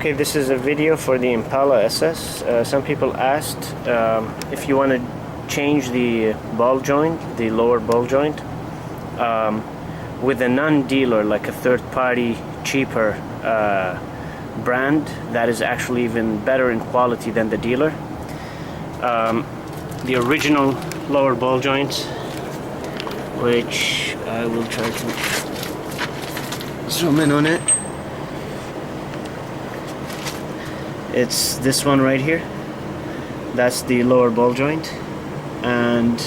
Okay, this is a video for the Impala SS. Some people asked if you want to change the ball joint, the lower ball joint, with a non-dealer, like a third-party, cheaper brand that is actually even better in quality than the dealer. The original lower ball joint, which I will try to zoom in on it. It's this one right here. That's the lower ball joint, and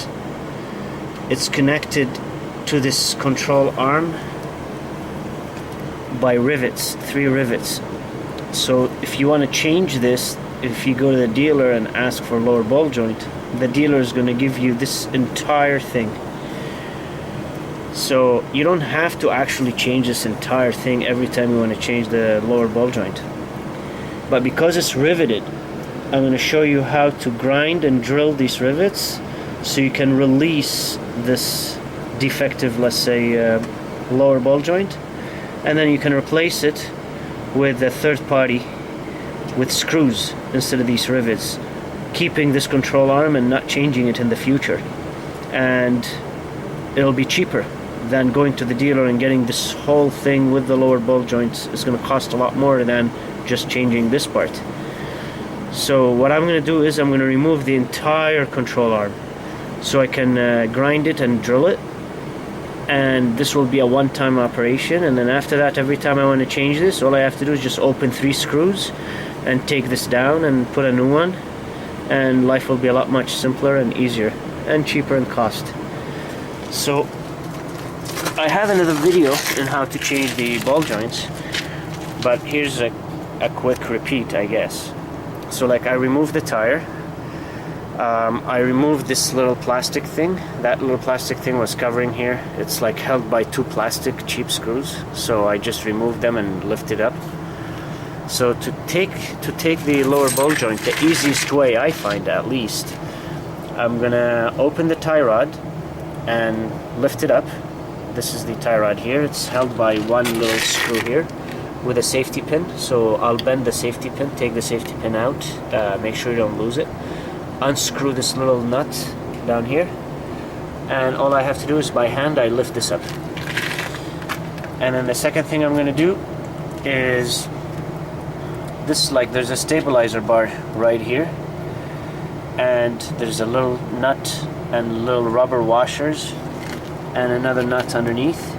it's connected to this control arm by rivets, 3 rivets. So if you want to change this, if you go to the dealer and ask for lower ball joint, the dealer is going to give you this entire thing. So you don't have to actually change this entire thing every time you want to change the lower ball joint. But because it's riveted, I'm going to show you how to grind and drill these rivets so you can release this defective, let's say, lower ball joint, and then you can replace it with a third party with screws instead of these rivets, keeping this control arm and not changing it in the future. And it'll be cheaper than going to the dealer and getting this whole thing with the lower ball joints. It's going to cost a lot more than just changing this part. So what I'm going to do is I'm going to remove the entire control arm so I can grind it and drill it, and this will be a one-time operation. And then after that, every time I want to change this, all I have to do is just open 3 screws and take this down and put a new one, and life will be a lot much simpler and easier and cheaper in cost. So I have another video on how to change the ball joints, but here's a quick repeat, I guess. So like, I removed the tire, I removed this little plastic thing. That little plastic thing was covering here. It's like held by 2 plastic cheap screws, so I just removed them and lifted up. So to take the lower ball joint, the easiest way I find, at least, I'm gonna open the tie rod and lift it up. This is the tie rod here. It's held by 1 little screw here with a safety pin. So I'll bend the safety pin, take the safety pin out, make sure you don't lose it, unscrew this little nut down here, and all I have to do is by hand I lift this up. And then the second thing I'm going to do is this, like, there's a stabilizer bar right here, and there's a little nut and little rubber washers and another nut underneath.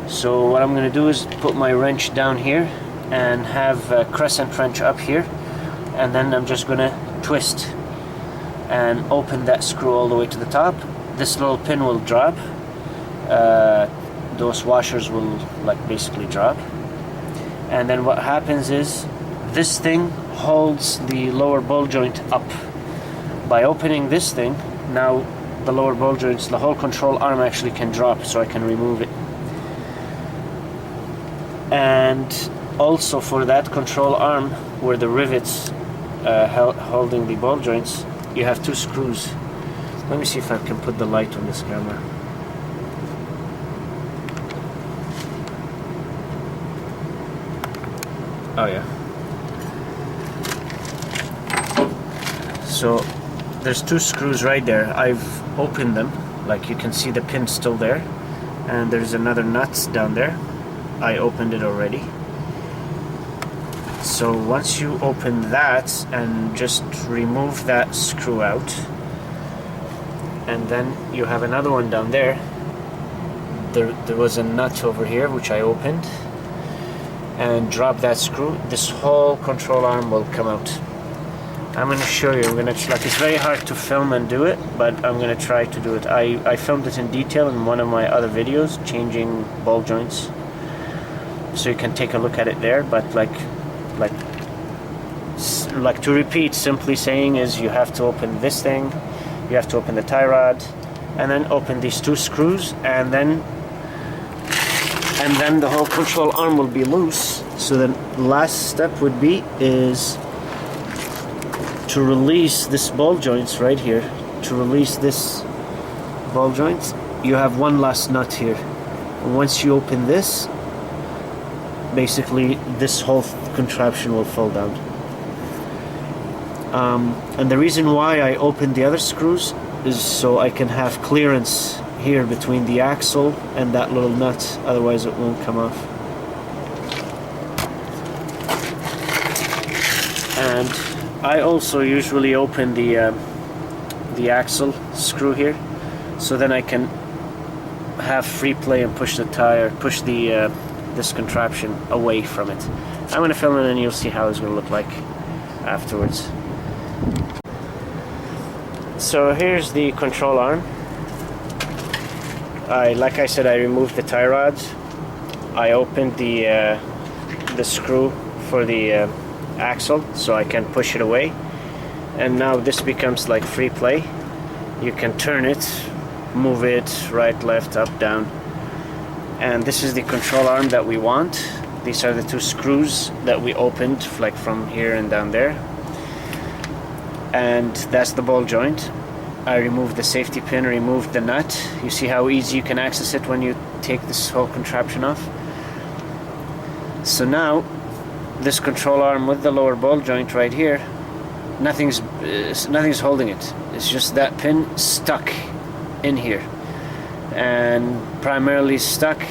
So what I'm going to do is put my wrench down here and have a crescent wrench up here, and then I'm just going to twist and open that screw all the way to the top. This little pin will drop. Those washers will, like, basically drop. And then what happens is this thing holds the lower ball joint up. By opening this thing, now the lower ball joints, the whole control arm actually can drop, so I can remove it. And also for that control arm, where the rivets holding the ball joints, you have 2 screws. Let me see if I can put the light on this camera. Oh yeah. So there's 2 screws right there. I've opened them, like you can see the pin still there, and there's another nut down there. I opened it already. So once you open that and just remove that screw out, and then you have another one down there. There was a nut over here which I opened, and drop that screw, this whole control arm will come out. I'm going to show you. I'm going to, like, it's very hard to film and do it, but I'm going to try to do it. I filmed it in detail in one of my other videos, changing ball joints, so you can take a look at it there. But like to repeat, simply saying is you have to open this thing, you have to open the tie rod, and then open these 2 screws, and then the whole control arm will be loose. So the last step would be is to release this ball joints right here. To release this ball joint, you have 1 last nut here. And once you open this, basically this whole contraption will fall down. And the reason why I opened the other screws is so I can have clearance here between the axle and that little nut, otherwise it won't come off. And I also usually open the axle screw here, so then I can have free play and push the this contraption away from it. I'm going to film it and you'll see how it's going to look like afterwards. So here's the control arm. Like I said, I removed the tie rods. I opened the screw for the axle so I can push it away, and now this becomes like free play. You can turn it, move it right, left, up, down, and this is the control arm that we want. These are the two screws that we opened, like from here and down there, and that's the ball joint. I removed the safety pin, removed the nut. You see how easy you can access it when you take this whole contraption off. So now this control arm with the lower ball joint right here, nothing's holding it. It's just that pin stuck in here, and primarily stuck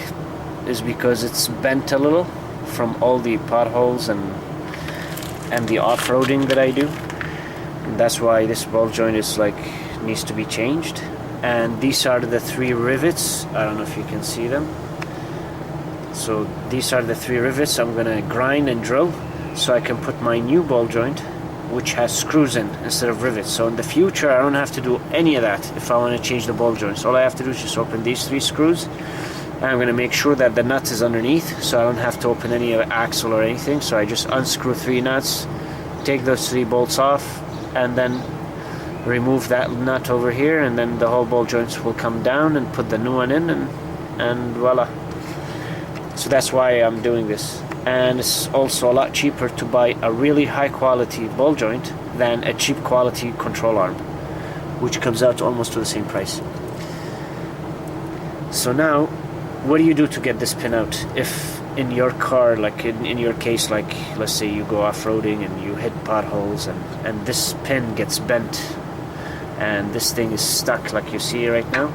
is because it's bent a little from all the potholes and the off-roading that I do. And that's why this ball joint is needs to be changed. And these are the three rivets. I don't know if you can see them. So these are the three rivets I'm gonna grind and drill so I can put my new ball joint, which has screws in instead of rivets. So in the future I don't have to do any of that if I want to change the ball joints. All I have to do is just open these three screws, and I'm going to make sure that the nut is underneath, so I don't have to open any axle or anything. So I just unscrew three nuts, take those three bolts off, and then remove that nut over here, and then the whole ball joints will come down, and put the new one in, and voila. So that's why I'm doing this. And it's also a lot cheaper to buy a really high quality ball joint than a cheap quality control arm, which comes out to almost to the same price. So now, what do you do to get this pin out? If in your car, like in your case, like let's say you go off-roading and you hit potholes, and this pin gets bent and this thing is stuck, like you see right now,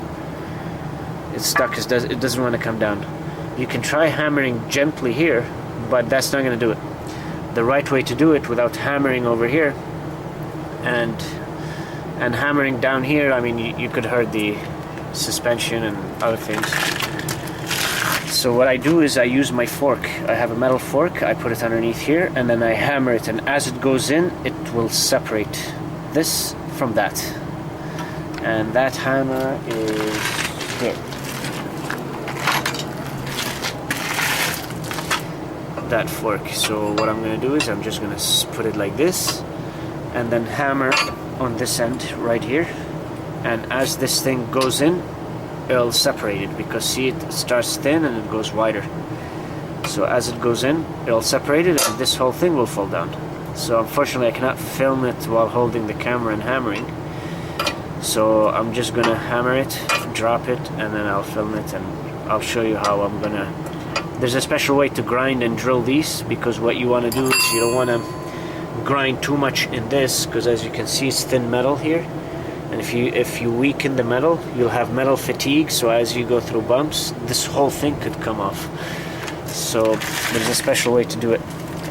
it's stuck, it doesn't want to come down. You can try hammering gently here, but that's not going to do it. The right way to do it without hammering over here and hammering down here, I mean, you could hurt the suspension and other things. So what I do is I use my fork. I have a metal fork, I put it underneath here, and then I hammer it, and as it goes in, it will separate this from that. And that hammer is here. That fork. So what I'm going to do is I'm just going to put it like this, and then hammer on this end right here, and as this thing goes in, it'll separate it, because see, it starts thin and it goes wider. So as it goes in, it'll separate it, and this whole thing will fall down. So unfortunately I cannot film it while holding the camera and hammering, so I'm just gonna hammer it, drop it, and then I'll film it, and I'll show you how I'm gonna. There's a special way to grind and drill these, because what you want to do is you don't want to grind too much in this, because as you can see, it's thin metal here, and if you weaken the metal, you'll have metal fatigue. So as you go through bumps, this whole thing could come off. So there's a special way to do it.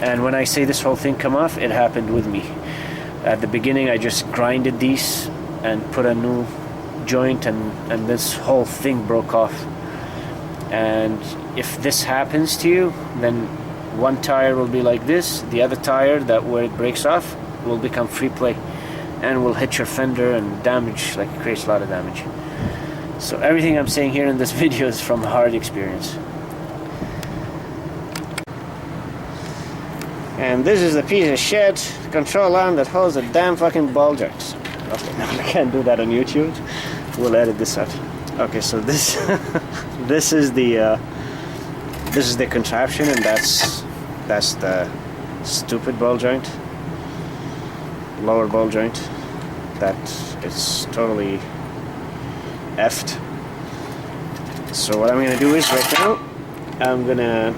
And when I say this whole thing come off, it happened with me. At the beginning I just grinded these and put a new joint, and this whole thing broke off. And if this happens to you, then one tire will be like this, the other tire, that where it breaks off, will become free play and will hit your fender and damage, like it creates a lot of damage. So everything I'm saying here in this video is from hard experience. And this is the piece of shit control arm that holds the damn fucking ball joints. Okay, no, I can't do that on YouTube. We'll edit this out. Okay, so this this is the contraption, and that's the stupid ball joint, lower ball joint, that is totally effed. So what I'm gonna do is right now I'm gonna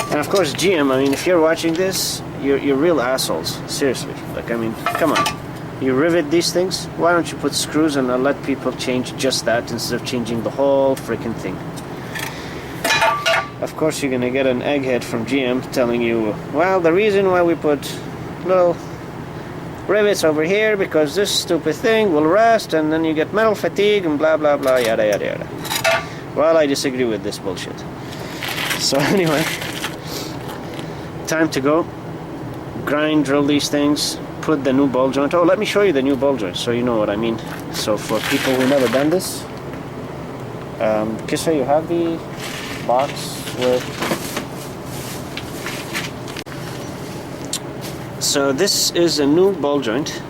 And of course GM, I mean, if you're watching this, you're real assholes, seriously. Like, I mean, come on. You rivet these things, why don't you put screws and let people change just that instead of changing the whole freaking thing. Of course you're gonna get an egghead from GM telling you, well, the reason why we put little rivets over here because this stupid thing will rust and then you get metal fatigue and blah blah blah, yada yada yada. Well, I disagree with this bullshit. So anyway, time to go. Grind, drill these things, put the new ball joint. Oh, let me show you the new ball joint so you know what I mean. So for people who never done this, Kissa, you have the box with... So this is a new ball joint,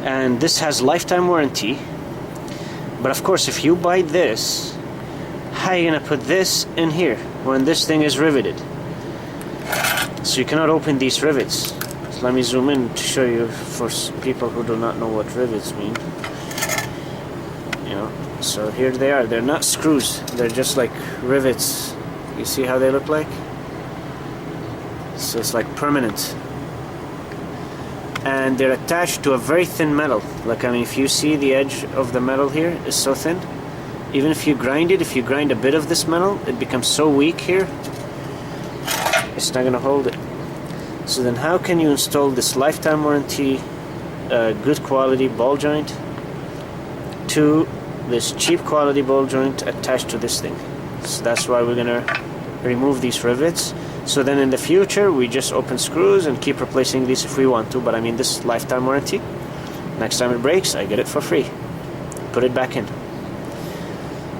and this has lifetime warranty. But of course, if you buy this, how are you gonna put this in here when this thing is riveted? So you cannot open these rivets. So let me zoom in to show you for people who do not know what rivets mean. You know, so here they are. They're not screws. They're just like rivets. You see how they look like? So it's like permanent. And they're attached to a very thin metal. Like, I mean, if you see the edge of the metal here is so thin, even if you grind it, if you grind a bit of this metal, it becomes so weak here, it's not gonna hold it. So then how can you install this lifetime warranty, good quality ball joint to this cheap quality ball joint attached to this thing? So that's why we're gonna remove these rivets. So then in the future we just open screws and keep replacing these if we want to, but I mean, this lifetime warranty, next time it breaks I get it for free, put it back in,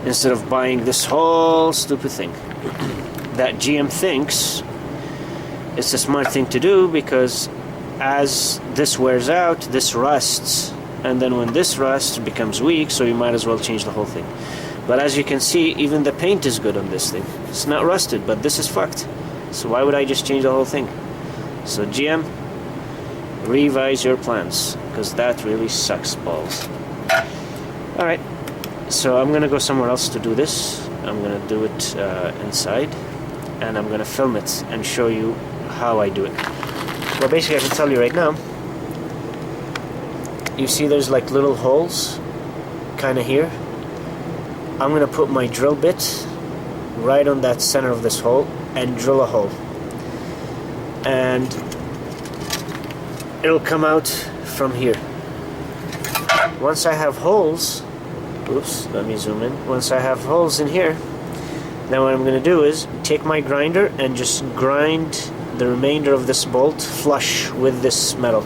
instead of buying this whole stupid thing that GM thinks it's a smart thing to do, because as this wears out, this rusts, and then when this rusts, it becomes weak, so you might as well change the whole thing. But as you can see, even the paint is good on this thing. It's not rusted, but this is fucked. So why would I just change the whole thing? So GM, revise your plans, because that really sucks balls. Alright, so I'm gonna go somewhere else to do this. I'm gonna do it inside, and I'm gonna film it and show you how I do it. Well, basically I can tell you right now, you see there's like little holes kinda here. I'm gonna put my drill bit right on that center of this hole and drill a hole, and it'll come out from here. Once I have holes, oops, let me zoom in. Once I have holes in here, then what I'm gonna do is take my grinder and just grind the remainder of this bolt flush with this metal,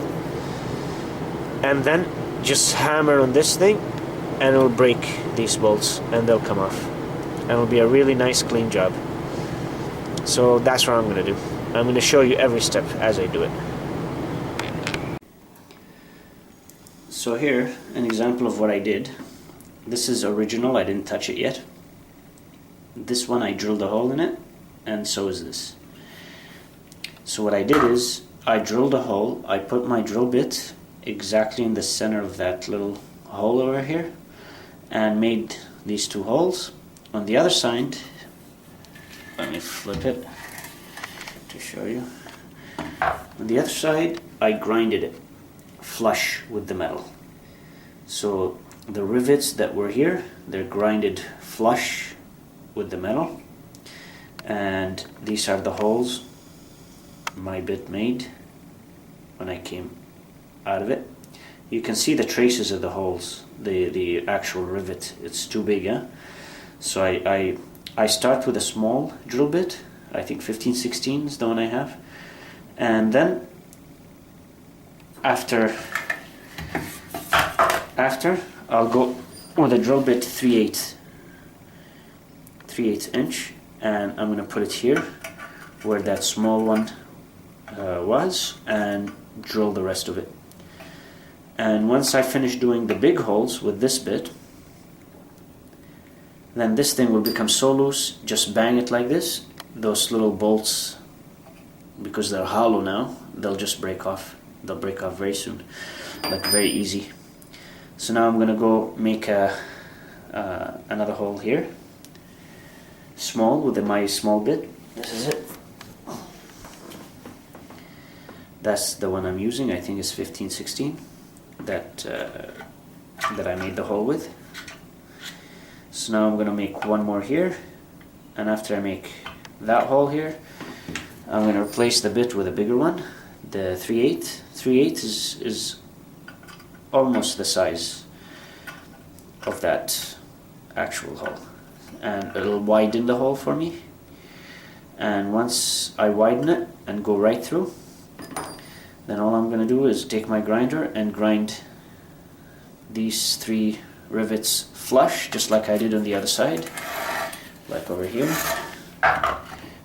and then just hammer on this thing and it'll break these bolts and they'll come off, and it'll be a really nice clean job. So that's what I'm gonna do. I'm gonna show you every step as I do it. So here, an example of what I did. This is original, I didn't touch it yet. This one I drilled a hole in it, and so is this. So what I did is, I drilled a hole, I put my drill bit exactly in the center of that little hole over here, and made these two holes. On the other side, let me flip it to show you. On the other side, I grinded it flush with the metal. So the rivets that were here, they're grinded flush with the metal, and these are the holes my bit made when I came out of it. You can see the traces of the holes, the actual rivet. It's too big, huh? So I start with a small drill bit. I think 15/16 is the one I have, and then after I'll go with a drill bit 3/8 inch, and I'm gonna put it here where that small one was, and drill the rest of it. And once I finish doing the big holes with this bit, then this thing will become so loose, just bang it like this, those little bolts, because they're hollow now, they'll just break off. They'll break off very soon, like very easy. So now I'm gonna go make another hole here, small, with my small bit. This is it. That's the one I'm using. I think it's 1516 that I made the hole with. So now I'm going to make one more here, and after I make that hole here, I'm going to replace the bit with a bigger one, the 3/8. 3/8 is almost the size of that actual hole, and it'll widen the hole for me. And once I widen it and go right through, then all I'm going to do is take my grinder and grind these 3 rivets flush, just like I did on the other side, like over here,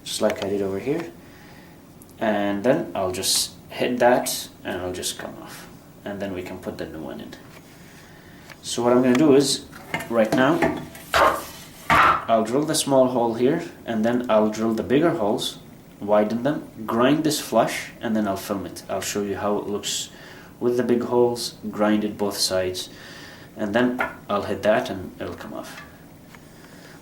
just like I did over here. And then I'll just hit that and it'll just come off, and then we can put the new one in. So what I'm going to do is, right now, I'll drill the small hole here, and then I'll drill the bigger holes, widen them, grind this flush, and then I'll film it. I'll show you how it looks with the big holes, grinded both sides, and then I'll hit that and it'll come off.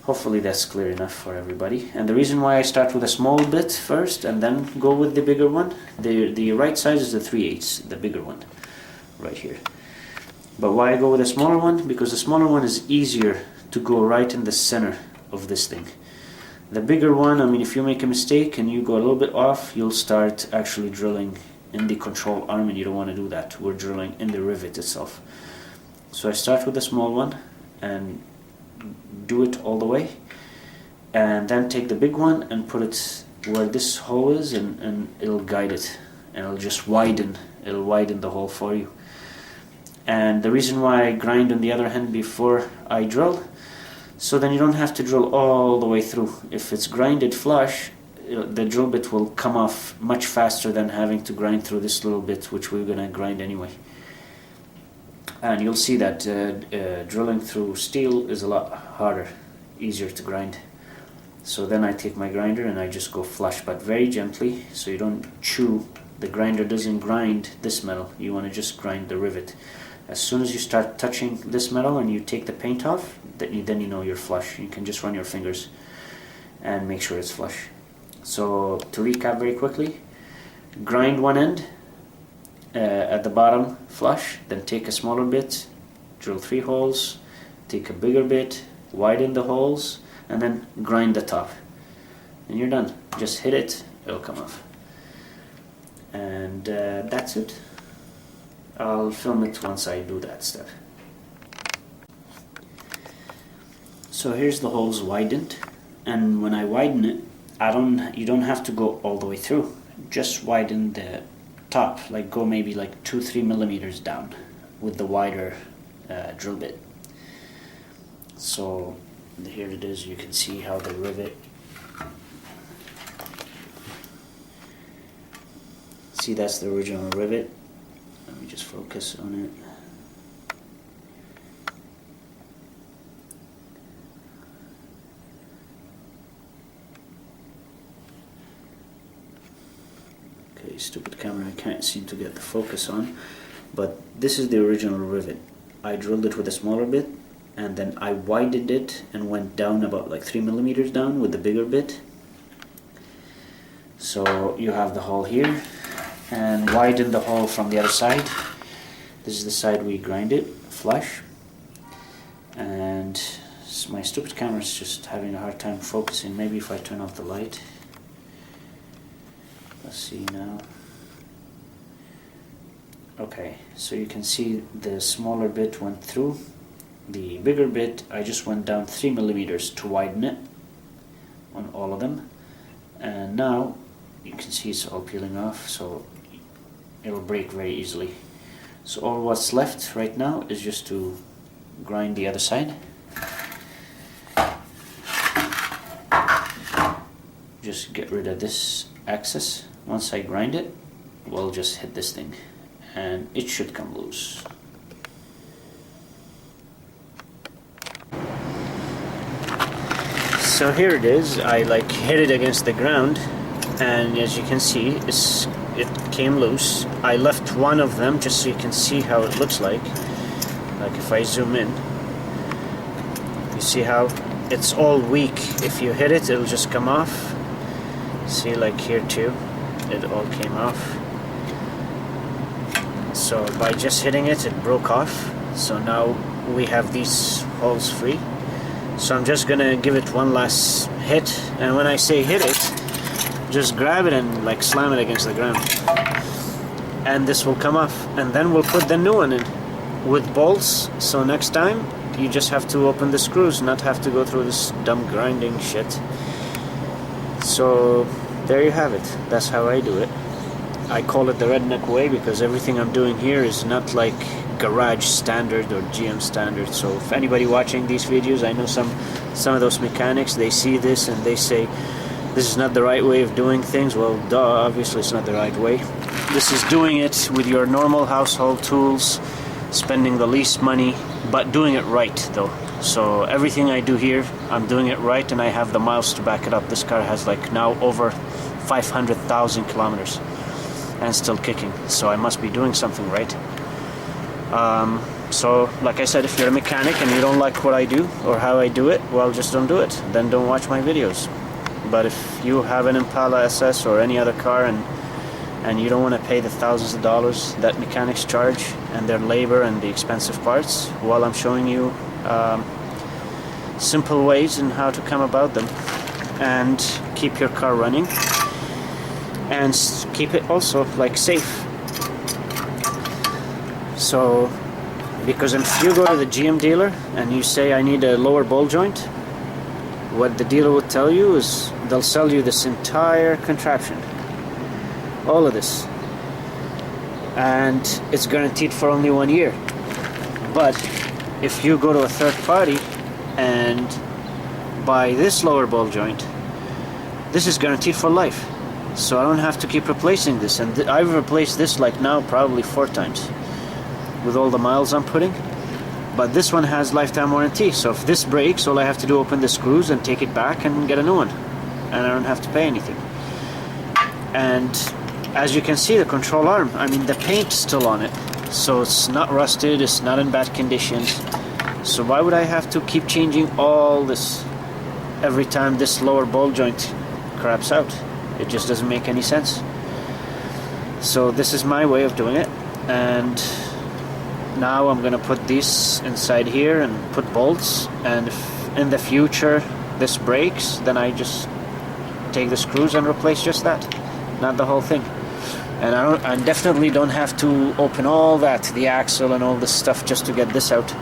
Hopefully that's clear enough for everybody. And the reason why I start with a small bit first and then go with the bigger one, the right size is the 3/8, the bigger one, right here. But why I go with a smaller one? Because the smaller one is easier to go right in the center of this thing. The bigger one, I mean, if you make a mistake and you go a little bit off, you'll start actually drilling in the control arm, and you don't want to do that. We're drilling in the rivet itself. So I start with the small one and do it all the way, and then take the big one and put it where this hole is, and it'll guide it, and it'll just widen the hole for you. And the reason why I grind on the other hand before I drill, so then you don't have to drill all the way through. If it's grinded flush, the drill bit will come off much faster than having to grind through this little bit, which we're going to grind anyway. And you'll see that drilling through steel is a lot harder, easier to grind. So then I take my grinder and I just go flush, but very gently, so you don't chew. The grinder doesn't grind this metal, you want to just grind the rivet. As soon as you start touching this metal and you take the paint off, then you know you're flush. You can just run your fingers and make sure it's flush. So to recap very quickly, grind one end at the bottom flush, then take a smaller bit, drill 3 holes, take a bigger bit, widen the holes, and then grind the top. And you're done. Just hit it, it'll come off. And that's it. I'll film it once I do that step. So here's the holes widened, and when I widen it, you don't have to go all the way through. Just widen the top, like go maybe like 2-3 millimeters down with the wider drill bit. So here it is. You can see how the rivet. See, that's the original rivet. Let me just focus on it. Okay, stupid camera, I can't seem to get the focus on. But this is the original rivet. I drilled it with a smaller bit, and then I widened it and went down about like 3 millimeters down with the bigger bit. So you have the hole here, and widen the hole from the other side. This is the side we grind it flush, and my stupid camera is just having a hard time focusing. Maybe if I turn off the light. Let's see now. Okay, so you can see the smaller bit went through. The bigger bit, I just went down 3 millimeters to widen it on all of them, and now you can see it's all peeling off, so it'll break very easily. So all what's left right now is just to grind the other side. Just get rid of this axis. Once I grind it, we'll just hit this thing and it should come loose. So here it is. I like hit it against the ground, and as you can see, it came loose. I left one of them just so you can see how it looks like if I zoom in, you see how it's all weak. If you hit it, it'll just come off. See, like here too, it all came off. So by just hitting it, it broke off. So now we have these holes free. So I'm just gonna give it one last hit, and when I say hit it, just grab it and like slam it against the ground, and this will come off, and then we'll put the new one in with bolts. So next time you just have to open the screws, not have to go through this dumb grinding shit. So there you have it. That's how I do it. I call it the redneck way because everything I'm doing here is not like garage standard or GM standard. So if anybody watching these videos, I know some of those mechanics, they see this and they say this is not the right way of doing things. Well, duh, obviously it's not the right way. This is doing it with your normal household tools, spending the least money, but doing it right though. So everything I do here, I'm doing it right, and I have the miles to back it up. This car has like now over 500,000 kilometers and still kicking, so I must be doing something right. So like I said, if you're a mechanic and you don't like what I do or how I do it, well, just don't do it, then don't watch my videos. But if you have an Impala SS or any other car and you don't want to pay the thousands of dollars that mechanics charge and their labor and the expensive parts, well, I'm showing you simple ways in how to come about them and keep your car running and keep it also like safe. So because if you go to the GM dealer and you say I need a lower ball joint, what the dealer will tell you is they'll sell you this entire contraption, all of this, and it's guaranteed for only 1 year. But if you go to a third party and buy this lower ball joint, this is guaranteed for life. So I don't have to keep replacing this, and I've replaced this like now probably 4 times with all the miles I'm putting. But this one has lifetime warranty, so if this breaks, all I have to do is open the screws and take it back and get a new one, and I don't have to pay anything. And as you can see, the control arm, I mean, the paint's still on it, so it's not rusted, it's not in bad conditions. So why would I have to keep changing all this every time this lower ball joint craps out? It just doesn't make any sense. So this is my way of doing it, and now I'm gonna put these inside here and put bolts, and if in the future this breaks, then I just take the screws and replace just that, not the whole thing. And I definitely don't have to open all that, the axle and all this stuff, just to get this out.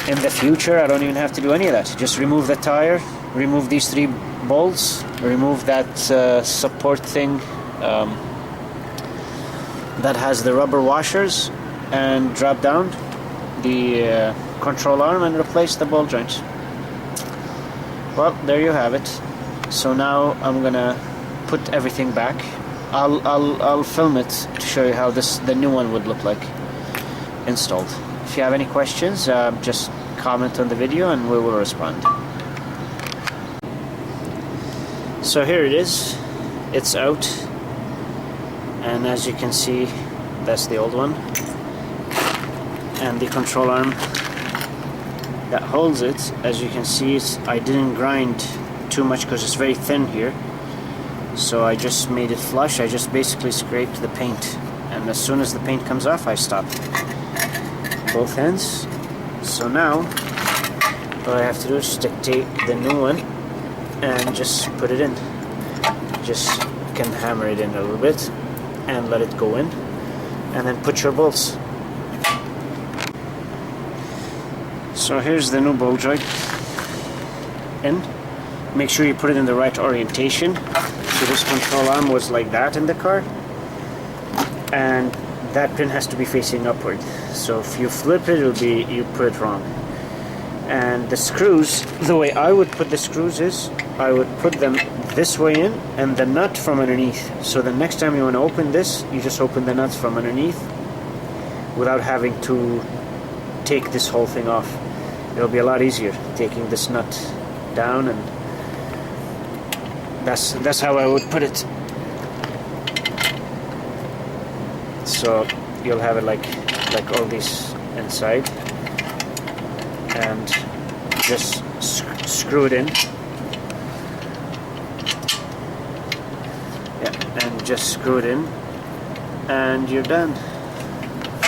In the future I don't even have to do any of that. Just remove the tire, remove these 3 bolts, remove that support thing that has the rubber washers, and drop down the control arm and replace the ball joints. Well, there you have it. So now I'm gonna put everything back. I'll film it to show you how the new one would look like installed. If you have any questions, just comment on the video and we will respond. So here it is. It's out, and as you can see, that's the old one. And the control arm that holds it, as you can see, I didn't grind too much because it's very thin here, so I just made it flush. I just basically scraped the paint, and as soon as the paint comes off, I stop both ends. So now all I have to do is take the new one and just put it in. Just can hammer it in a little bit and let it go in, and then put your bolts. So here's the new ball joint in. Make sure you put it in the right orientation. So this control arm was like that in the car, and that pin has to be facing upward. So if you flip it, it'll be, you put it wrong. And the screws, the way I would put the screws is I would put them this way in and the nut from underneath. So the next time you want to open this, you just open the nuts from underneath without having to take this whole thing off. It'll be a lot easier taking this nut down, and that's how I would put it. So you'll have it like all these inside, and just screw it in. Yeah, and just screw it in, and you're done.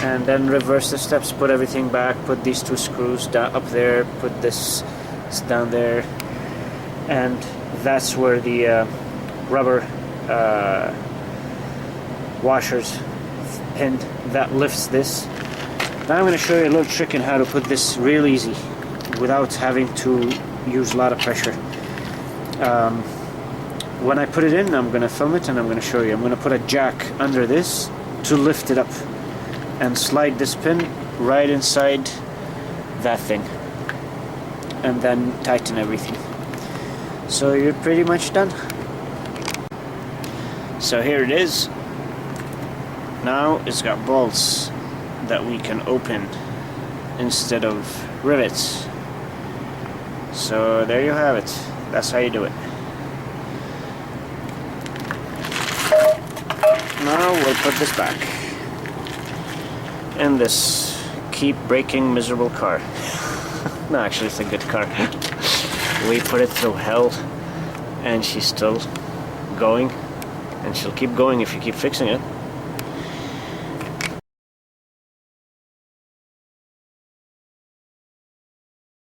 and then reverse the steps, put everything back, put these two screws down up there, put this down there, and that's where the rubber washers pinned that lifts this. Now I'm going to show you a little trick in how to put this real easy without having to use a lot of pressure. When I put it in, I'm going to film it and I'm going to show you. I'm going to put a jack under this to lift it up and slide this pin right inside that thing and then tighten everything. So you're pretty much done. So here it is. Now it's got bolts that we can open instead of rivets. So there you have it. That's how you do it. Now we'll put this back in this keep breaking miserable car. No, actually it's a good car. We put it through hell and she's still going, and she'll keep going if you keep fixing it.